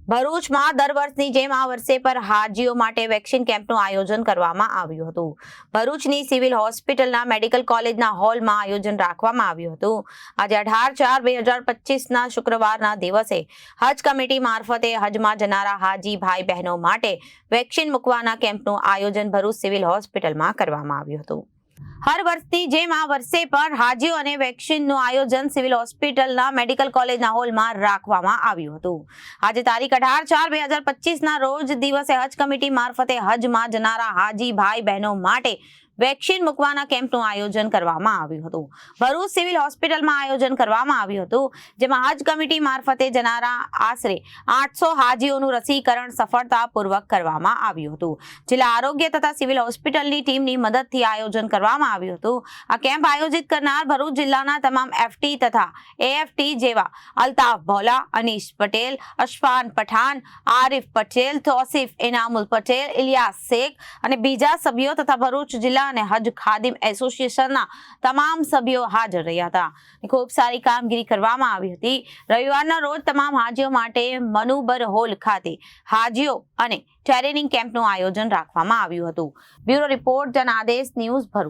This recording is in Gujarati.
ભરૂચમાં દર વર્ષની જેમ આ વર્ષે પર હાજીઓ માટે વેક્સિન કેમ્પનું આયોજન કરવામાં આવ્યું હતું. ભરૂચની સિવિલ હોસ્પિટલના મેડિકલ કોલેજના હોલમાં આયોજન રાખવામાં આવ્યું હતું. આજે 18/4/2025ના શુક્રવારના દિવસે હજ કમિટી મારફતે હજમાં જનારા હાજી ભાઈ બહેનો માટે વેક્સિન મૂકવાના કેમ્પનું આયોજન ભરૂચ સિવિલ હોસ્પિટલમાં કરવામાં આવ્યું હતું. હર વર્ષની જેમ આ વર્ષે પણ હાજીઓ અને વેક્સિનનું આયોજન સિવિલ હોસ્પિટલના મેડિકલ કોલેજના હોલમાં રાખવામાં આવ્યું હતું. આજે તારીખ 18/4/2025ના રોજ દિવસે હજ કમિટી મારફતે હજમાં જનારા હાજી ભાઈ બહેનો માટે વેક્સિન મૂકવાના કેમ્પનું આયોજન કરવામાં આવ્યું હતું. ભરૂચ સિવિલ હોસ્પિટલમાં આયોજન કરવામાં આવ્યું હતું, જેમાં હજ કમિટી મારફતે જનારા આશરે 800 હાજીઓનું રસીકરણ સફળતાપૂર્વક કરવામાં આવ્યું હતું. જિલ્લા આરોગ્ય તથા સિવિલ હોસ્પિટલની ટીમની મદદથી આયોજન કરવામાં આવ્યું હતું. આ કેમ્પ આયોજિત કરનાર ભરૂચ જિલ્લાના તમામ એફટી તથા એએફટી જેવા અલ્તાફ ભોલા, અનીશ પટેલ, અશફાન પઠાણ, આરિફ પટેલ, તોસીફ ઇનામુલ પટેલ, ઇલિયાસ શેખ અને બીજા સભ્યો તથા ભરૂચ જિલ્લા અને હજ ખાદિમ એસોસિએશનના તમામ સભ્યો હાજર રહ્યા હતા. ખૂબ સારી કામગીરી કરવામાં આવી હતી. રવિવારના રોજ તમામ હાજીઓ માટે મનુબર હોલ ખાતે હાજીઓ અને ટ્રેનિંગ કેમ્પનું આયોજન રાખવામાં આવ્યું હતું. Bureau report, Janadesh news, Bharuch.